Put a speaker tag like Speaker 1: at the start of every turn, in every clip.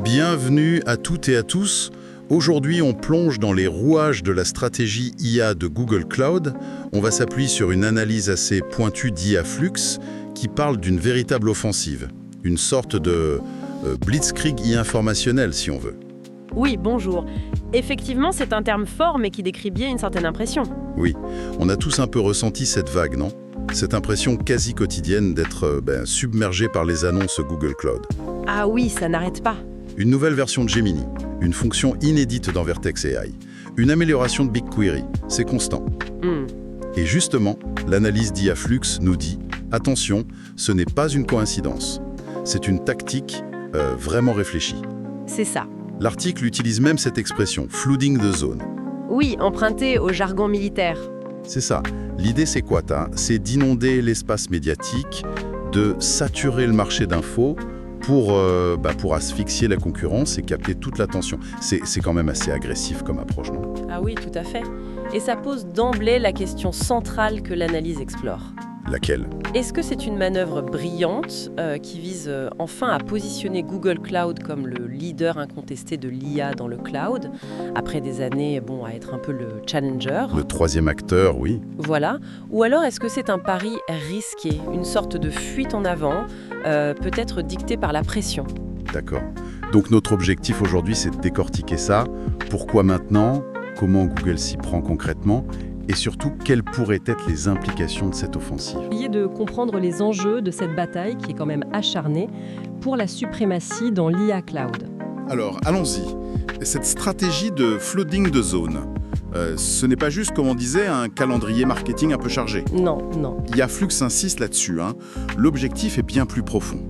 Speaker 1: Bienvenue à toutes et à tous. Aujourd'hui, on plonge dans les rouages de la stratégie IA de Google Cloud. On va s'appuyer sur une analyse assez pointue d'IA Flux qui parle d'une véritable offensive, une sorte de blitzkrieg IA informationnel, si on veut.
Speaker 2: Oui, bonjour. Effectivement, c'est un terme fort, mais qui décrit bien une certaine impression.
Speaker 1: Oui, on a tous un peu ressenti cette vague, non? Cette impression quasi quotidienne d'être submergé par les annonces Google Cloud.
Speaker 2: Ah oui, ça n'arrête pas.
Speaker 1: Une nouvelle version de Gemini, une fonction inédite dans Vertex AI, une amélioration de BigQuery, c'est constant. Et justement, l'analyse d'IA Flux nous dit « Attention, ce n'est pas une coïncidence. C'est une tactique vraiment réfléchie. »
Speaker 2: C'est ça.
Speaker 1: L'article utilise même cette expression « flooding the zone ».
Speaker 2: Oui, emprunté au jargon militaire.
Speaker 1: C'est ça. L'idée, c'est quoi, c'est d'inonder l'espace médiatique, de saturer le marché d'infos pour asphyxier la concurrence et capter toute l'attention. C'est quand même assez agressif comme approche, non?
Speaker 2: Ah oui, tout à fait. Et ça pose d'emblée la question centrale que l'analyse explore.
Speaker 1: Laquelle?
Speaker 2: Est-ce que c'est une manœuvre brillante qui vise enfin à positionner Google Cloud comme le leader incontesté de l'IA dans le cloud, après des années à être un peu le challenger?
Speaker 1: Le troisième acteur, oui.
Speaker 2: Voilà. Ou alors est-ce que c'est un pari risqué, une sorte de fuite en avant, peut-être dictée par la pression?
Speaker 1: D'accord. Donc notre objectif aujourd'hui, c'est de décortiquer ça. Pourquoi maintenant? Comment Google s'y prend concrètement? Et surtout, quelles pourraient être les implications de cette offensive?
Speaker 3: Essayer de comprendre les enjeux de cette bataille qui est quand même acharnée pour la suprématie dans l'IA Cloud.
Speaker 4: Alors, allons-y. Cette stratégie de flooding the zone, ce n'est pas juste, comme on disait, un calendrier marketing un peu chargé.
Speaker 2: Non.
Speaker 4: IA Flux insiste là-dessus. L'objectif est bien plus profond.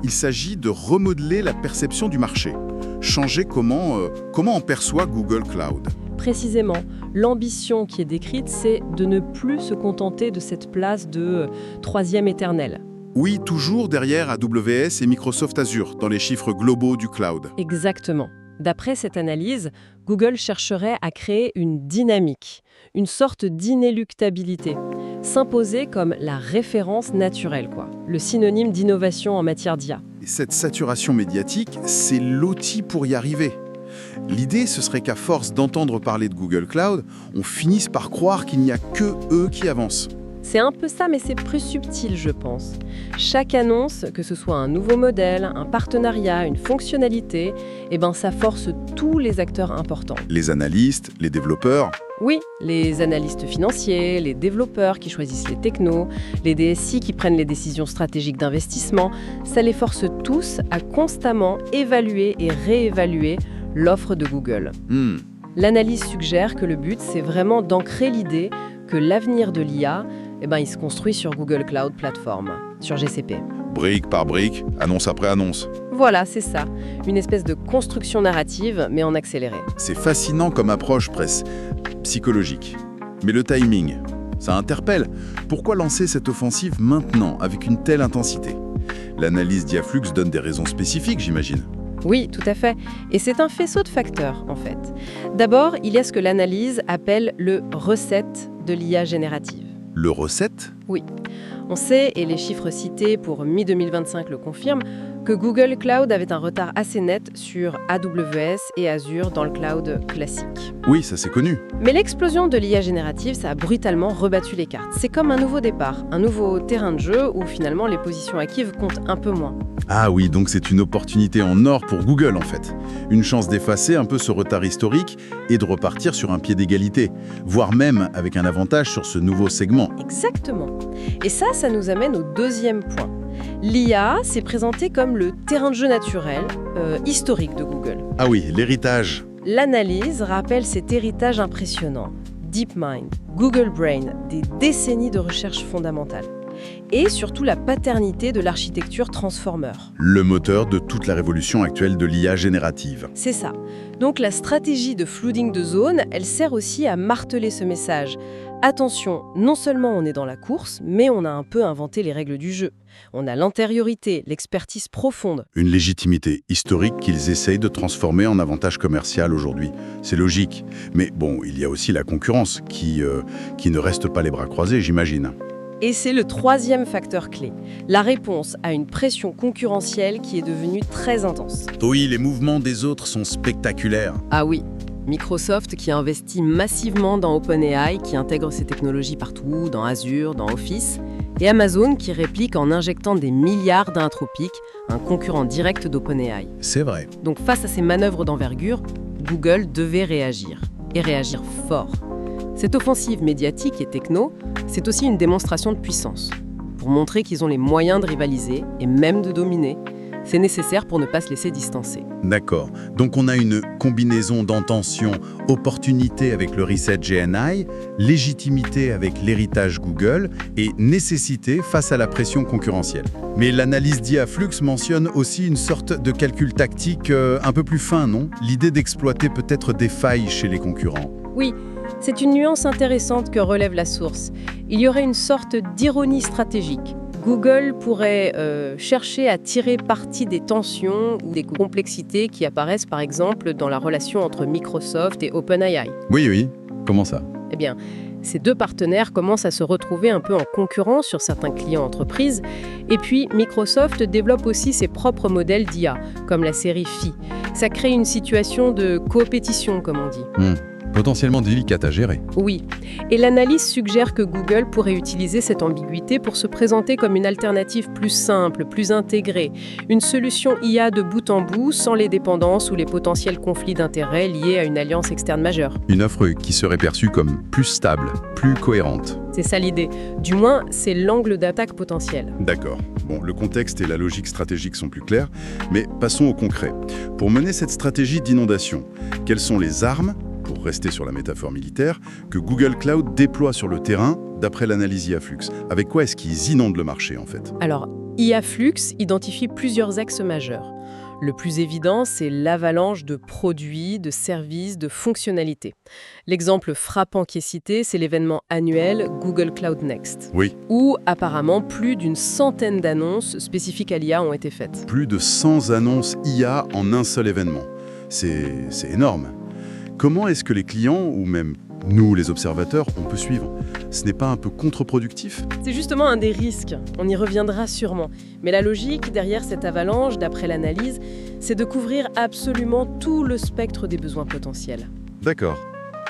Speaker 4: Il s'agit de remodeler la perception du marché, changer comment on perçoit Google Cloud.
Speaker 3: Précisément, l'ambition qui est décrite, c'est de ne plus se contenter de cette place de troisième éternel.
Speaker 4: Oui, toujours derrière AWS et Microsoft Azure, dans les chiffres globaux du cloud.
Speaker 3: Exactement. D'après cette analyse, Google chercherait à créer une dynamique, une sorte d'inéluctabilité, s'imposer comme la référence naturelle, le synonyme d'innovation en matière d'IA.
Speaker 4: Et cette saturation médiatique, c'est l'outil pour y arriver. L'idée, ce serait qu'à force d'entendre parler de Google Cloud, on finisse par croire qu'il n'y a que eux qui avancent.
Speaker 3: C'est un peu ça, mais c'est plus subtil, je pense. Chaque annonce, que ce soit un nouveau modèle, un partenariat, une fonctionnalité, ça force tous les acteurs importants.
Speaker 4: Les analystes, les développeurs.
Speaker 3: Oui, les analystes financiers, les développeurs qui choisissent les technos, les DSI qui prennent les décisions stratégiques d'investissement, ça les force tous à constamment évaluer et réévaluer l'offre de Google. L'analyse suggère que le but, c'est vraiment d'ancrer l'idée que l'avenir de l'IA, il se construit sur Google Cloud Platform, sur GCP.
Speaker 4: Brique par brique, annonce après annonce.
Speaker 3: Voilà, c'est ça. Une espèce de construction narrative, mais en accéléré.
Speaker 4: C'est fascinant comme approche presque psychologique. Mais le timing, ça interpelle. Pourquoi lancer cette offensive maintenant, avec une telle intensité? L'analyse d'IA Flux donne des raisons spécifiques, j'imagine.
Speaker 3: Oui, tout à fait. Et c'est un faisceau de facteurs, en fait. D'abord, il y a ce que l'analyse appelle le recette de l'IA générative.
Speaker 4: Le recette?
Speaker 3: Oui. On sait, et les chiffres cités pour mi-2025 le confirment, que Google Cloud avait un retard assez net sur AWS et Azure dans le cloud classique.
Speaker 4: Oui, ça c'est connu.
Speaker 3: Mais l'explosion de l'IA générative, ça a brutalement rebattu les cartes. C'est comme un nouveau départ, un nouveau terrain de jeu où finalement les positions acquises comptent un peu moins.
Speaker 4: Ah oui, donc c'est une opportunité en or pour Google en fait. Une chance d'effacer un peu ce retard historique et de repartir sur un pied d'égalité, voire même avec un avantage sur ce nouveau segment.
Speaker 3: Exactement. Et ça nous amène au deuxième point. L'IA s'est présentée comme le terrain de jeu naturel, historique de Google.
Speaker 4: Ah oui, l'héritage.
Speaker 3: L'analyse rappelle cet héritage impressionnant. DeepMind, Google Brain, des décennies de recherche fondamentale. Et surtout la paternité de l'architecture Transformer.
Speaker 4: Le moteur de toute la révolution actuelle de l'IA générative.
Speaker 3: C'est ça. Donc la stratégie de flooding de zone, elle sert aussi à marteler ce message. Attention, non seulement on est dans la course, mais on a un peu inventé les règles du jeu. On a l'antériorité, l'expertise profonde.
Speaker 4: Une légitimité historique qu'ils essayent de transformer en avantage commercial aujourd'hui. C'est logique. Mais bon, il y a aussi la concurrence qui ne reste pas les bras croisés, j'imagine.
Speaker 3: Et c'est le troisième facteur clé, la réponse à une pression concurrentielle qui est devenue très intense.
Speaker 1: Oui, les mouvements des autres sont spectaculaires.
Speaker 3: Ah oui, Microsoft qui investit massivement dans OpenAI, qui intègre ses technologies partout, dans Azure, dans Office, et Amazon qui réplique en injectant des milliards d'Anthropic, un concurrent direct d'OpenAI.
Speaker 1: C'est vrai.
Speaker 3: Donc face à ces manœuvres d'envergure, Google devait réagir, et réagir fort. Cette offensive médiatique et techno, c'est aussi une démonstration de puissance. Pour montrer qu'ils ont les moyens de rivaliser, et même de dominer, c'est nécessaire pour ne pas se laisser distancer.
Speaker 1: D'accord. Donc on a une combinaison d'intention, opportunité avec le reset GNI, légitimité avec l'héritage Google et nécessité face à la pression concurrentielle. Mais l'analyse d'IAFlux mentionne aussi une sorte de calcul tactique un peu plus fin, non? L'idée d'exploiter peut-être des failles chez les concurrents.
Speaker 3: Oui, c'est une nuance intéressante que relève la source. Il y aurait une sorte d'ironie stratégique. Google pourrait chercher à tirer parti des tensions ou des complexités qui apparaissent par exemple dans la relation entre Microsoft et OpenAI.
Speaker 4: Oui. Comment ça?
Speaker 3: Eh bien, ces deux partenaires commencent à se retrouver un peu en concurrence sur certains clients entreprises. Et puis, Microsoft développe aussi ses propres modèles d'IA, comme la série Phi. Ça crée une situation de coopétition, comme on dit.
Speaker 4: Potentiellement délicate à gérer.
Speaker 3: Oui, et l'analyse suggère que Google pourrait utiliser cette ambiguïté pour se présenter comme une alternative plus simple, plus intégrée, une solution IA de bout en bout sans les dépendances ou les potentiels conflits d'intérêts liés à une alliance externe majeure.
Speaker 4: Une offre qui serait perçue comme plus stable, plus cohérente.
Speaker 3: C'est ça l'idée. Du moins, c'est l'angle d'attaque potentiel.
Speaker 1: D'accord. Bon, le contexte et la logique stratégique sont plus clairs, mais passons au concret. Pour mener cette stratégie d'inondation, quelles sont les armes, pour rester sur la métaphore militaire, que Google Cloud déploie sur le terrain d'après l'analyse IAFlux? Avec quoi est-ce qu'ils inondent le marché en fait?
Speaker 3: Alors, IAFlux identifie plusieurs axes majeurs. Le plus évident, c'est l'avalanche de produits, de services, de fonctionnalités. L'exemple frappant qui est cité, c'est l'événement annuel Google Cloud Next,
Speaker 1: Oui,
Speaker 3: où apparemment plus d'une centaine d'annonces spécifiques à l'IA ont été faites.
Speaker 1: plus de 100 annonces IA en un seul événement. C'est énorme. Comment est-ce que les clients, ou même nous, les observateurs, on peut suivre? Ce n'est pas un peu contre-productif?
Speaker 3: C'est justement un des risques, on y reviendra sûrement. Mais la logique derrière cette avalanche, d'après l'analyse, c'est de couvrir absolument tout le spectre des besoins potentiels.
Speaker 1: D'accord.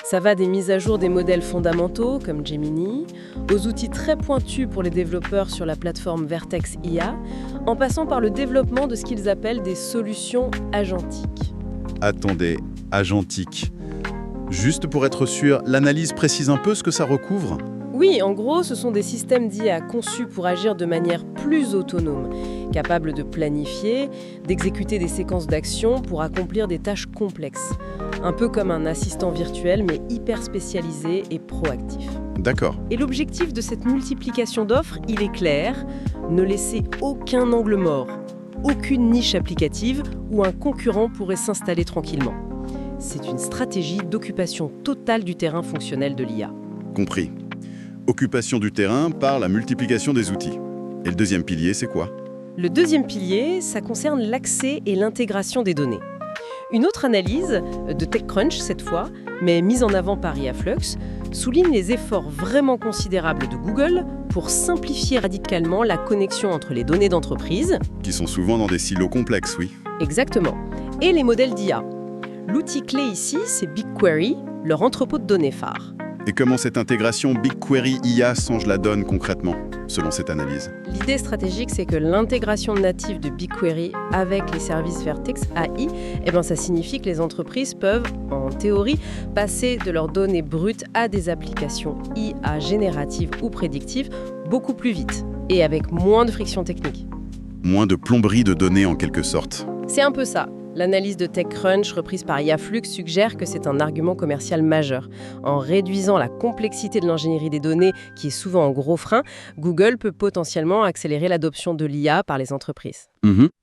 Speaker 3: Ça va des mises à jour des modèles fondamentaux, comme Gemini, aux outils très pointus pour les développeurs sur la plateforme Vertex IA, en passant par le développement de ce qu'ils appellent des solutions agentiques.
Speaker 1: Attendez, agentique. Juste pour être sûr, l'analyse précise un peu ce que ça recouvre?
Speaker 3: Oui, en gros, ce sont des systèmes d'IA conçus pour agir de manière plus autonome, capables de planifier, d'exécuter des séquences d'actions pour accomplir des tâches complexes. Un peu comme un assistant virtuel, mais hyper spécialisé et proactif.
Speaker 1: D'accord.
Speaker 3: Et l'objectif de cette multiplication d'offres, il est clair, ne laisser aucun angle mort, aucune niche applicative où un concurrent pourrait s'installer tranquillement. C'est une stratégie d'occupation totale du terrain fonctionnel de l'IA.
Speaker 1: Compris. Occupation du terrain par la multiplication des outils. Et le deuxième pilier, c'est quoi?
Speaker 3: Le deuxième pilier, ça concerne l'accès et l'intégration des données. Une autre analyse, de TechCrunch cette fois, mais mise en avant par IAFlux, souligne les efforts vraiment considérables de Google pour simplifier radicalement la connexion entre les données d'entreprise,
Speaker 1: Qui sont souvent dans des silos complexes, oui.
Speaker 3: exactement, et les modèles d'IA. L'outil clé ici, c'est BigQuery, leur entrepôt de données phare.
Speaker 1: Et comment cette intégration BigQuery IA change la donne concrètement, selon cette analyse?
Speaker 3: L'idée stratégique, c'est que l'intégration native de BigQuery avec les services Vertex AI, ça signifie que les entreprises peuvent, en théorie, passer de leurs données brutes à des applications IA génératives ou prédictives beaucoup plus vite et avec moins de friction technique.
Speaker 1: Moins de plomberie de données en quelque sorte.
Speaker 3: C'est un peu ça. L'analyse de TechCrunch reprise par IAFlux suggère que c'est un argument commercial majeur. En réduisant la complexité de l'ingénierie des données, qui est souvent un gros frein, Google peut potentiellement accélérer l'adoption de l'IA par les entreprises.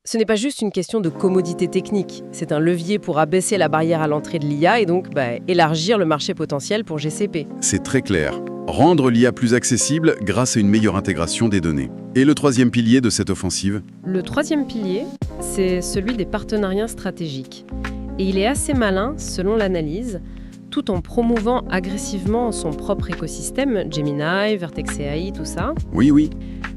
Speaker 3: Ce n'est pas juste une question de commodité technique, c'est un levier pour abaisser la barrière à l'entrée de l'IA et donc élargir le marché potentiel pour GCP.
Speaker 1: C'est très clair. Rendre l'IA plus accessible grâce à une meilleure intégration des données. Et le troisième pilier de cette offensive?
Speaker 3: Le troisième pilier, c'est celui des partenariats stratégiques. Et il est assez malin, selon l'analyse. tout en promouvant agressivement son propre écosystème, Gemini, Vertex AI, tout ça.
Speaker 4: Oui.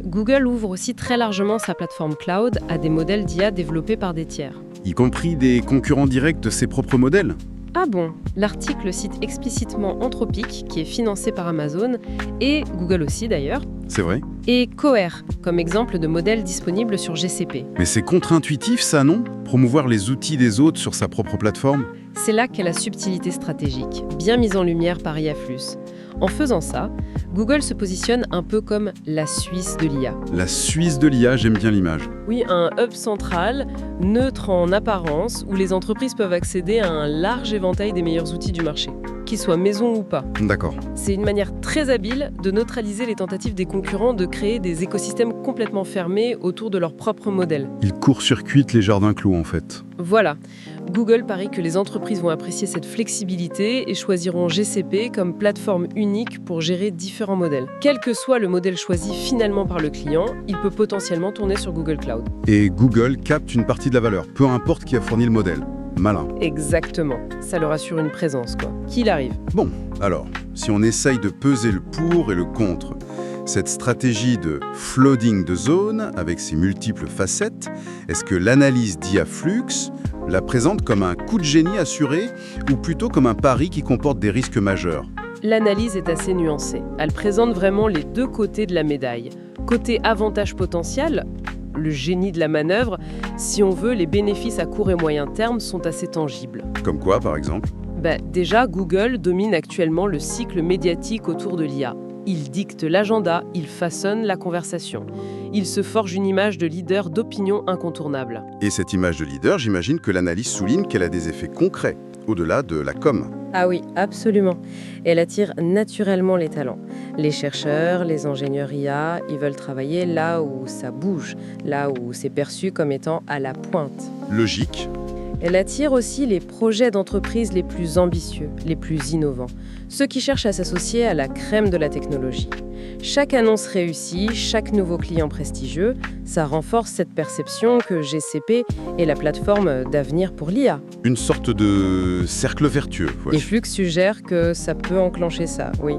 Speaker 3: Google ouvre aussi très largement sa plateforme cloud à des modèles d'IA développés par des tiers.
Speaker 4: Y compris des concurrents directs de ses propres modèles.
Speaker 3: Ah bon, l'article cite explicitement Anthropic, qui est financé par Amazon, et Google aussi d'ailleurs,
Speaker 4: C'est vrai.
Speaker 3: et Cohere, comme exemple de modèle disponible sur GCP.
Speaker 4: Mais c'est contre-intuitif, ça, non? Promouvoir les outils des autres sur sa propre plateforme?
Speaker 3: C'est là qu'est la subtilité stratégique, bien mise en lumière par IAFlux. En faisant ça, Google se positionne un peu comme la Suisse de l'IA.
Speaker 4: La Suisse de l'IA, j'aime bien l'image.
Speaker 2: Oui, un hub central, neutre en apparence, où les entreprises peuvent accéder à un large éventail des meilleurs outils du marché, qu'ils soient maison ou pas.
Speaker 4: D'accord.
Speaker 2: C'est une manière très habile de neutraliser les tentatives des concurrents de créer des écosystèmes complètement fermés autour de leur propre modèle.
Speaker 4: Il court-circuite les jardins clos, en fait.
Speaker 2: Voilà. Google parie que les entreprises vont apprécier cette flexibilité et choisiront GCP comme plateforme unique pour gérer différents modèles. Quel que soit le modèle choisi finalement par le client, il peut potentiellement tourner sur Google Cloud.
Speaker 4: Et Google capte une partie de la valeur, peu importe qui a fourni le modèle. Malin.
Speaker 2: Exactement. Ça leur assure une présence, quoi. Qu'il arrive.
Speaker 4: Bon, alors, si on essaye de peser le pour et le contre, cette stratégie de flooding de zone, avec ses multiples facettes, est-ce que l'analyse d'IAFlux la présente comme un coup de génie assuré ou plutôt comme un pari qui comporte des risques majeurs?
Speaker 2: L'analyse est assez nuancée. Elle présente vraiment les deux côtés de la médaille. Côté avantage potentiel, le génie de la manœuvre, si on veut, les bénéfices à court et moyen terme sont assez tangibles.
Speaker 4: Comme quoi, par exemple?
Speaker 2: Déjà, Google domine actuellement le cycle médiatique autour de l'IA. Il dicte l'agenda, il façonne la conversation. Il se forge une image de leader d'opinion incontournable.
Speaker 4: Et cette image de leader, j'imagine que l'analyse souligne qu'elle a des effets concrets, au-delà de la com.
Speaker 3: Ah oui, absolument. Elle attire naturellement les talents. Les chercheurs, les ingénieurs IA, ils veulent travailler là où ça bouge, là où c'est perçu comme étant à la pointe.
Speaker 4: Logique.
Speaker 3: Elle attire aussi les projets d'entreprise les plus ambitieux, les plus innovants, ceux qui cherchent à s'associer à la crème de la technologie. Chaque annonce réussie, chaque nouveau client prestigieux, ça renforce cette perception que GCP est la plateforme d'avenir pour l'IA.
Speaker 4: Une sorte de cercle vertueux.
Speaker 3: Et Flux suggère que ça peut enclencher ça, oui.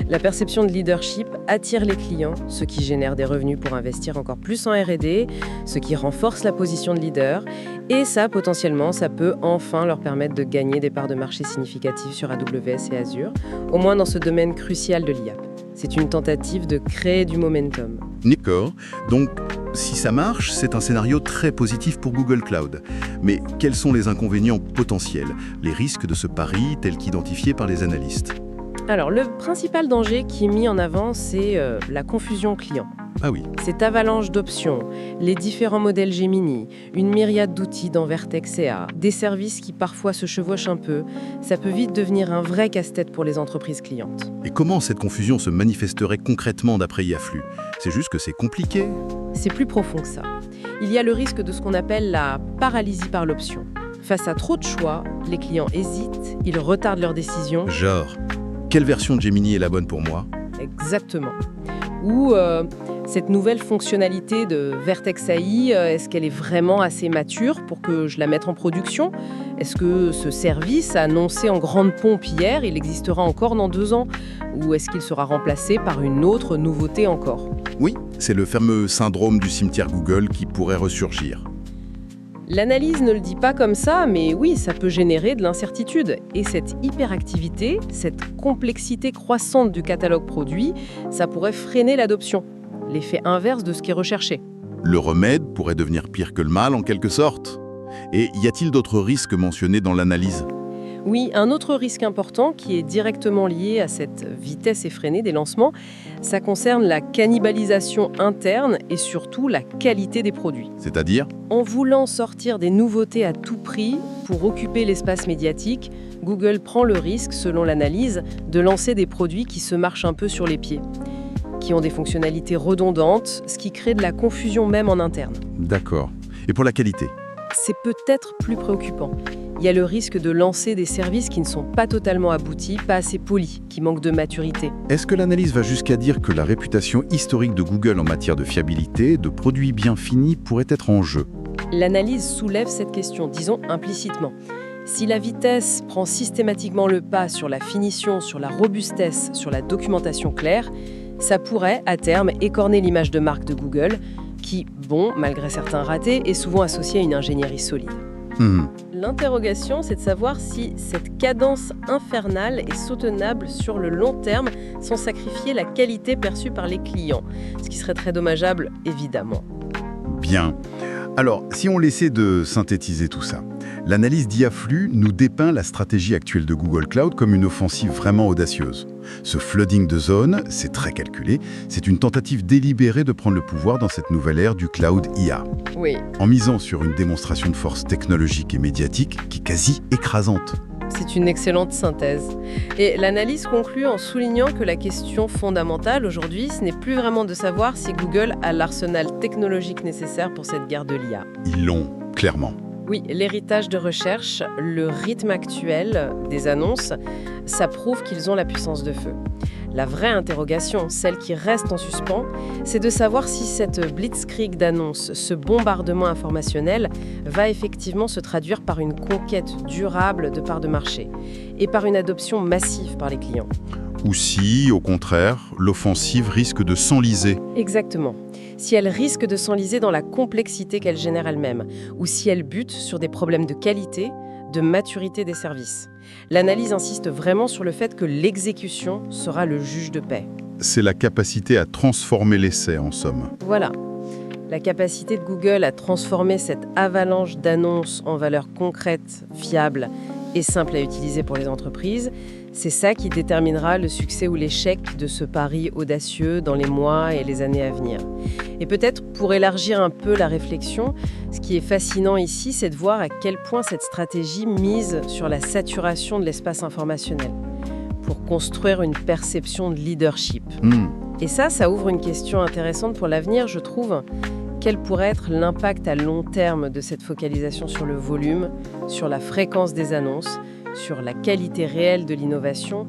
Speaker 3: La perception de leadership attire les clients, ce qui génère des revenus pour investir encore plus en R&D, ce qui renforce la position de leader, et ça, potentiellement, ça peut enfin leur permettre de gagner des parts de marché significatives sur AWS et Azure, au moins dans ce domaine crucial de l'IA. C'est une tentative de créer du momentum.
Speaker 1: D'accord. Donc, si ça marche, c'est un scénario très positif pour Google Cloud. Mais quels sont les inconvénients potentiels, les risques de ce pari tels qu'identifiés par les analystes?
Speaker 3: Alors, le principal danger qui est mis en avant, c'est la confusion client.
Speaker 1: Ah oui.
Speaker 3: Cette avalanche d'options, les différents modèles Gemini, une myriade d'outils dans Vertex AI, des services qui parfois se chevauchent un peu, ça peut vite devenir un vrai casse-tête pour les entreprises clientes.
Speaker 1: Et comment cette confusion se manifesterait concrètement d'après IAFlux? C'est juste que c'est compliqué?
Speaker 3: C'est plus profond que ça. Il y a le risque de ce qu'on appelle la paralysie par l'option. Face à trop de choix, les clients hésitent, ils retardent leurs décisions.
Speaker 1: Genre, quelle version de Gemini est la bonne pour moi?
Speaker 3: Exactement. Ou cette nouvelle fonctionnalité de Vertex AI, est-ce qu'elle est vraiment assez mature pour que je la mette en production? Est-ce que ce service annoncé en grande pompe hier, il existera encore dans 2 ans? Ou est-ce qu'il sera remplacé par une autre nouveauté encore?
Speaker 1: Oui, c'est le fameux syndrome du cimetière Google qui pourrait ressurgir.
Speaker 3: L'analyse ne le dit pas comme ça, mais oui, ça peut générer de l'incertitude. Et cette hyperactivité, cette complexité croissante du catalogue produit, ça pourrait freiner l'adoption. L'effet inverse de ce qui est recherché.
Speaker 1: Le remède pourrait devenir pire que le mal en quelque sorte. Et y a-t-il d'autres risques mentionnés dans l'analyse?
Speaker 3: Oui, un autre risque important qui est directement lié à cette vitesse effrénée des lancements, ça concerne la cannibalisation interne et surtout la qualité des produits.
Speaker 1: C'est-à-dire?
Speaker 3: En voulant sortir des nouveautés à tout prix pour occuper l'espace médiatique, Google prend le risque, selon l'analyse, de lancer des produits qui se marchent un peu sur les pieds, qui ont des fonctionnalités redondantes, ce qui crée de la confusion même en interne.
Speaker 1: D'accord. Et pour la qualité?
Speaker 3: C'est peut-être plus préoccupant. Il y a le risque de lancer des services qui ne sont pas totalement aboutis, pas assez polis, qui manquent de maturité.
Speaker 1: Est-ce que l'analyse va jusqu'à dire que la réputation historique de Google en matière de fiabilité, de produits bien finis, pourrait être en jeu?
Speaker 3: L'analyse soulève cette question, disons implicitement. Si la vitesse prend systématiquement le pas sur la finition, sur la robustesse, sur la documentation claire, ça pourrait, à terme, écorner l'image de marque de Google, qui, malgré certains ratés, est souvent associée à une ingénierie solide. L'interrogation, c'est de savoir si cette cadence infernale est soutenable sur le long terme sans sacrifier la qualité perçue par les clients, ce qui serait très dommageable, évidemment.
Speaker 1: Bien. Alors, si on essaie de synthétiser tout ça, l'analyse Diaflux nous dépeint la stratégie actuelle de Google Cloud comme une offensive vraiment audacieuse. Ce flooding de zones, c'est très calculé, c'est une tentative délibérée de prendre le pouvoir dans cette nouvelle ère du cloud IA.
Speaker 3: Oui,
Speaker 1: En misant sur une démonstration de force technologique et médiatique qui est quasi écrasante.
Speaker 3: c'est une excellente synthèse. Et l'analyse conclut en soulignant que la question fondamentale aujourd'hui, ce n'est plus vraiment de savoir si Google a l'arsenal technologique nécessaire pour cette guerre de l'IA.
Speaker 1: Ils l'ont, clairement.
Speaker 3: Oui, l'héritage de recherche, le rythme actuel des annonces, ça prouve qu'ils ont la puissance de feu. La vraie interrogation, celle qui reste en suspens, c'est de savoir si cette blitzkrieg d'annonces, ce bombardement informationnel, va effectivement se traduire par une conquête durable de parts de marché et par une adoption massive par les clients.
Speaker 1: Ou si, au contraire, l'offensive risque de s'enliser.
Speaker 3: Exactement. Si elle risque de s'enliser dans la complexité qu'elle génère elle-même, ou si elle bute sur des problèmes de qualité, de maturité des services. L'analyse insiste vraiment sur le fait que l'exécution sera le juge de paix.
Speaker 1: C'est la capacité à transformer l'essai, en somme.
Speaker 3: Voilà. La capacité de Google à transformer cette avalanche d'annonces en valeurs concrètes, fiables et simples à utiliser pour les entreprises, c'est ça qui déterminera le succès ou l'échec de ce pari audacieux dans les mois et les années à venir. Et peut-être pour élargir un peu la réflexion, ce qui est fascinant ici, c'est de voir à quel point cette stratégie mise sur la saturation de l'espace informationnel pour construire une perception de leadership. Et ça ouvre une question intéressante pour l'avenir, je trouve. Quel pourrait être l'impact à long terme de cette focalisation sur le volume, sur la fréquence des annonces, sur la qualité réelle de l'innovation,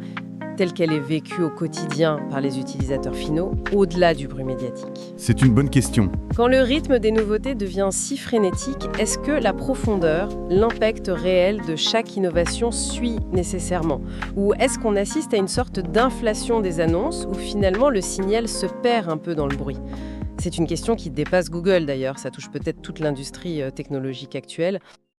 Speaker 3: telle qu'elle est vécue au quotidien par les utilisateurs finaux, au-delà du bruit médiatique?
Speaker 4: C'est une bonne question.
Speaker 3: Quand le rythme des nouveautés devient si frénétique, est-ce que la profondeur, l'impact réel de chaque innovation suit nécessairement? Ou est-ce qu'on assiste à une sorte d'inflation des annonces où finalement le signal se perd un peu dans le bruit? C'est une question qui dépasse Google d'ailleurs, ça touche peut-être toute l'industrie technologique actuelle.